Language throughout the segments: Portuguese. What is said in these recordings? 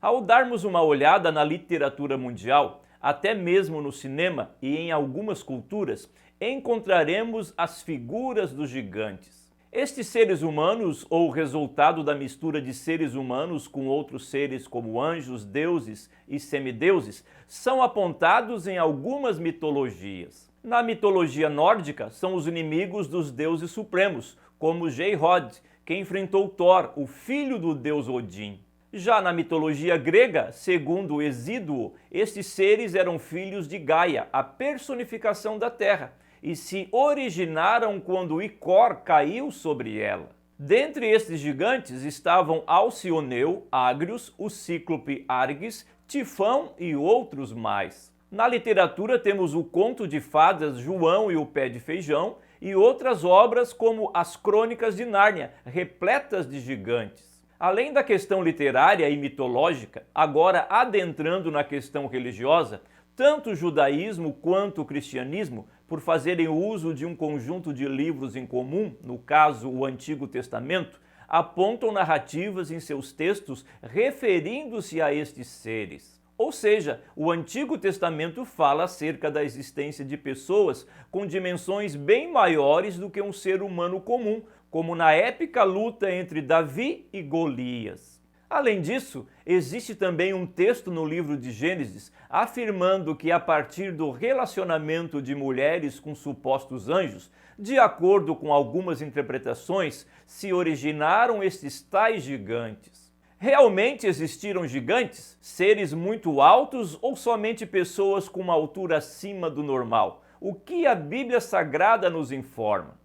Ao darmos uma olhada na literatura mundial, até mesmo no cinema e em algumas culturas, encontraremos as figuras dos gigantes. Estes seres humanos, ou resultado da mistura de seres humanos com outros seres como anjos, deuses e semideuses, são apontados em algumas mitologias. Na mitologia nórdica, são os inimigos dos deuses supremos, como Geirrod, que enfrentou Thor, o filho do deus Odin. Já na mitologia grega, segundo Hesíodo, estes seres eram filhos de Gaia, a personificação da terra, e se originaram quando Icor caiu sobre ela. Dentre estes gigantes estavam Alcioneu, Ágrios, o cíclope Arges, Tifão e outros mais. Na literatura temos o conto de fadas João e o Pé de Feijão e outras obras como as Crônicas de Nárnia, repletas de gigantes. Além da questão literária e mitológica, agora adentrando na questão religiosa, tanto o judaísmo quanto o cristianismo, por fazerem uso de um conjunto de livros em comum, no caso o Antigo Testamento, apontam narrativas em seus textos referindo-se a estes seres. Ou seja, o Antigo Testamento fala acerca da existência de pessoas com dimensões bem maiores do que um ser humano comum, como na épica luta entre Davi e Golias. Além disso, existe também um texto no livro de Gênesis afirmando que a partir do relacionamento de mulheres com supostos anjos, de acordo com algumas interpretações, se originaram estes tais gigantes. Realmente existiram gigantes? Seres muito altos ou somente pessoas com uma altura acima do normal? O que a Bíblia Sagrada nos informa?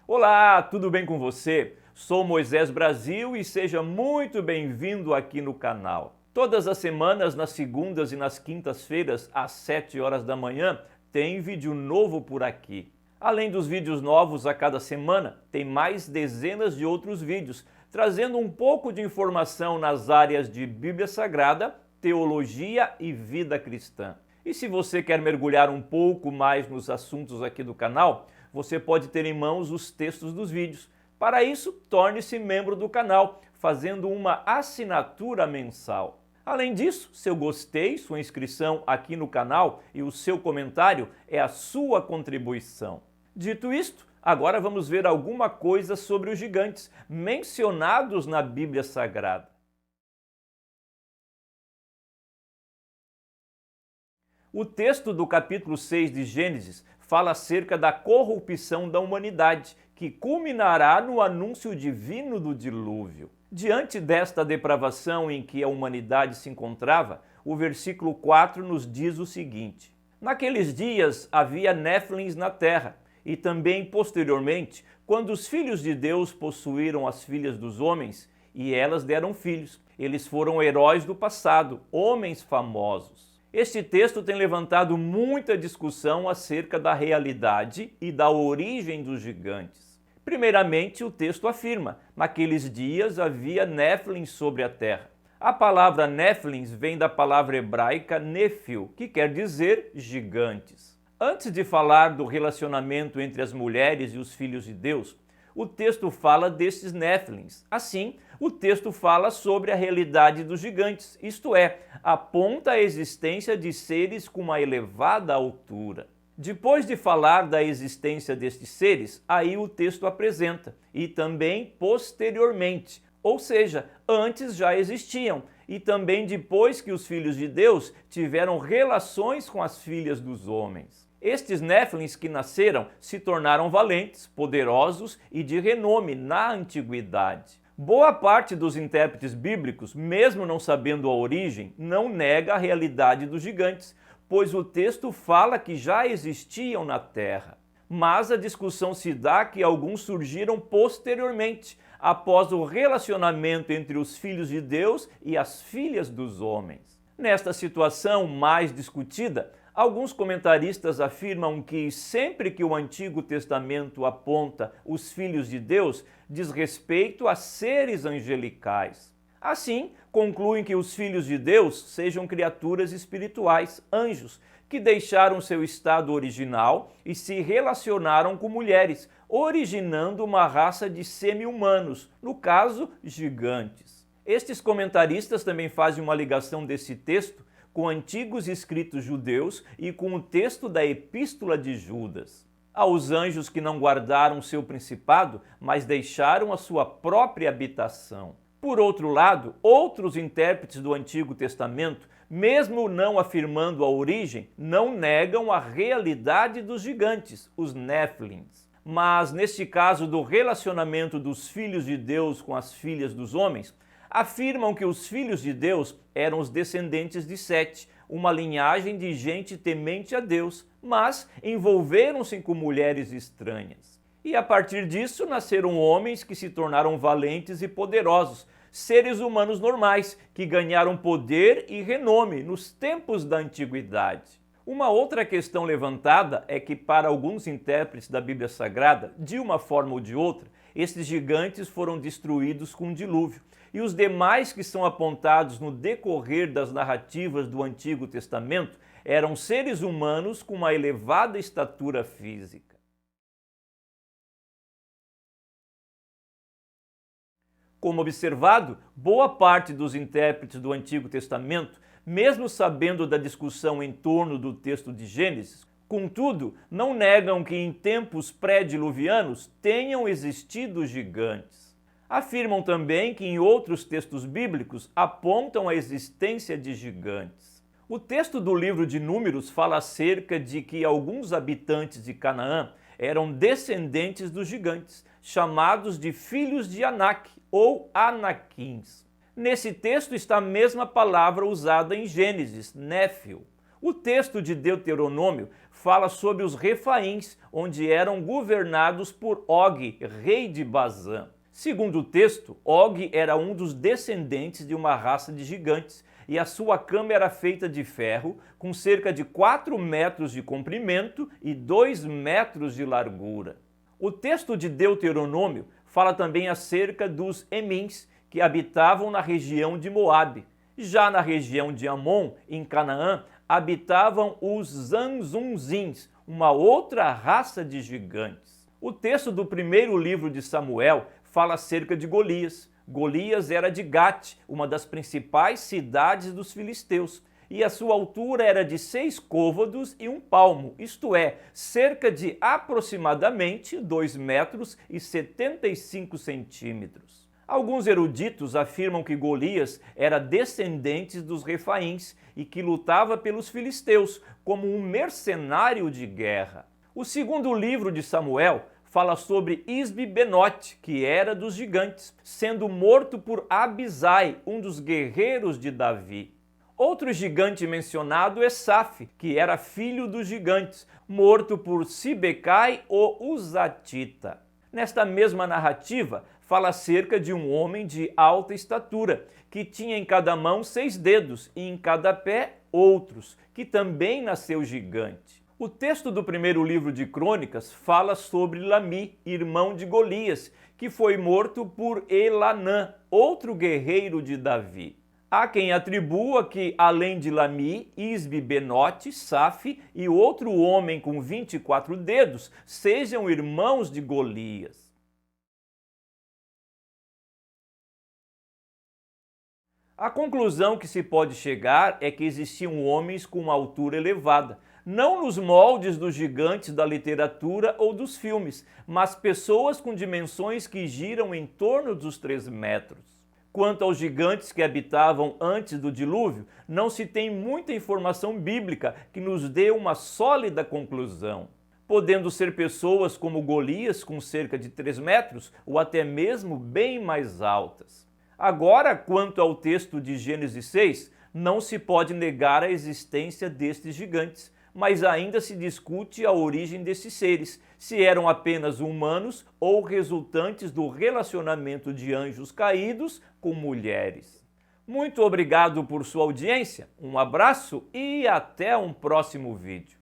Olá, tudo bem com você? Sou Moisés Brasil e seja muito bem-vindo aqui no canal. Todas as semanas, nas segundas e nas quintas-feiras, às 7 horas da manhã, tem vídeo novo por aqui. Além dos vídeos novos a cada semana, tem mais dezenas de outros vídeos, trazendo um pouco de informação nas áreas de Bíblia Sagrada, teologia e vida cristã. E se você quer mergulhar um pouco mais nos assuntos aqui do canal, você pode ter em mãos os textos dos vídeos. Para isso, torne-se membro do canal, fazendo uma assinatura mensal. Além disso, seu gostei, sua inscrição aqui no canal e o seu comentário é a sua contribuição. Dito isto, agora vamos ver alguma coisa sobre os gigantes mencionados na Bíblia Sagrada. O texto do capítulo 6 de Gênesis fala acerca da corrupção da humanidade, que culminará no anúncio divino do dilúvio. Diante desta depravação em que a humanidade se encontrava, o versículo 4 nos diz o seguinte: Naqueles dias havia néfilins na terra, e também posteriormente, quando os filhos de Deus possuíram as filhas dos homens, e elas deram filhos. Eles foram heróis do passado, homens famosos. Este texto tem levantado muita discussão acerca da realidade e da origem dos gigantes. Primeiramente, o texto afirma: naqueles dias havia néfilins sobre a terra. A palavra néfilins vem da palavra hebraica nefil, que quer dizer gigantes. Antes de falar do relacionamento entre as mulheres e os filhos de Deus, o texto fala destes néfilins. Assim, o texto fala sobre a realidade dos gigantes, isto é, aponta a existência de seres com uma elevada altura. Depois de falar da existência destes seres, aí o texto apresenta, e também posteriormente, ou seja, antes já existiam, e também depois que os filhos de Deus tiveram relações com as filhas dos homens. Estes néfilins que nasceram se tornaram valentes, poderosos e de renome na antiguidade. Boa parte dos intérpretes bíblicos, mesmo não sabendo a origem, não nega a realidade dos gigantes, pois o texto fala que já existiam na terra. Mas a discussão se dá que alguns surgiram posteriormente, após o relacionamento entre os filhos de Deus e as filhas dos homens. Nesta situação mais discutida, alguns comentaristas afirmam que sempre que o Antigo Testamento aponta os filhos de Deus, diz respeito a seres angelicais. Assim, concluem que os filhos de Deus sejam criaturas espirituais, anjos, que deixaram seu estado original e se relacionaram com mulheres, originando uma raça de semi-humanos, no caso, gigantes. Estes comentaristas também fazem uma ligação desse texto com antigos escritos judeus e com o texto da Epístola de Judas. Aos anjos que não guardaram seu principado, mas deixaram a sua própria habitação. Por outro lado, outros intérpretes do Antigo Testamento, mesmo não afirmando a origem, não negam a realidade dos gigantes, os Néfilins. Mas, neste caso do relacionamento dos filhos de Deus com as filhas dos homens, afirmam que os filhos de Deus eram os descendentes de Sete, uma linhagem de gente temente a Deus, mas envolveram-se com mulheres estranhas. E a partir disso nasceram homens que se tornaram valentes e poderosos, seres humanos normais que ganharam poder e renome nos tempos da antiguidade. Uma outra questão levantada é que, para alguns intérpretes da Bíblia Sagrada, de uma forma ou de outra, esses gigantes foram destruídos com um dilúvio, e os demais que são apontados no decorrer das narrativas do Antigo Testamento eram seres humanos com uma elevada estatura física. Como observado, boa parte dos intérpretes do Antigo Testamento, mesmo sabendo da discussão em torno do texto de Gênesis, contudo, não negam que em tempos pré-diluvianos tenham existido gigantes. Afirmam também que em outros textos bíblicos apontam a existência de gigantes. O texto do livro de Números fala acerca de que alguns habitantes de Canaã eram descendentes dos gigantes, chamados de filhos de Anak, ou Anaquins. Nesse texto está a mesma palavra usada em Gênesis, Néfil. O texto de Deuteronômio fala sobre os Refaíns, onde eram governados por Og, rei de Bazã. Segundo o texto, Og era um dos descendentes de uma raça de gigantes e a sua cama era feita de ferro, com cerca de 4 metros de comprimento e 2 metros de largura. O texto de Deuteronômio fala também acerca dos Emins, que habitavam na região de Moabe. Já na região de Amon, em Canaã, habitavam os Zanzunzins, uma outra raça de gigantes. O texto do primeiro livro de Samuel fala acerca de Golias. Golias era de Gate, uma das principais cidades dos filisteus, e a sua altura era de 6 côvados e 1 palmo, isto é, cerca de aproximadamente 2 metros e 75 centímetros. Alguns eruditos afirmam que Golias era descendente dos Refaíns e que lutava pelos filisteus como um mercenário de guerra. O segundo livro de Samuel fala sobre Isbi-Benote, que era dos gigantes, sendo morto por Abisai, um dos guerreiros de Davi. Outro gigante mencionado é Saf, que era filho dos gigantes, morto por Sibecai, o Uzatita. Nesta mesma narrativa, fala acerca de um homem de alta estatura, que tinha em cada mão 6 dedos e em cada pé outros, que também nasceu gigante. O texto do primeiro livro de Crônicas fala sobre Lami, irmão de Golias, que foi morto por Elanã, outro guerreiro de Davi. Há quem atribua que, além de Lami, Isbi-Benote, Saf e outro homem com 24 dedos sejam irmãos de Golias. A conclusão que se pode chegar é que existiam homens com uma altura elevada, não nos moldes dos gigantes da literatura ou dos filmes, mas pessoas com dimensões que giram em torno dos 3 metros. Quanto aos gigantes que habitavam antes do dilúvio, não se tem muita informação bíblica que nos dê uma sólida conclusão, podendo ser pessoas como Golias, com cerca de 3 metros, ou até mesmo bem mais altas. Agora, quanto ao texto de Gênesis 6, não se pode negar a existência destes gigantes, mas ainda se discute a origem desses seres, se eram apenas humanos ou resultantes do relacionamento de anjos caídos com mulheres. Muito obrigado por sua audiência, um abraço e até um próximo vídeo.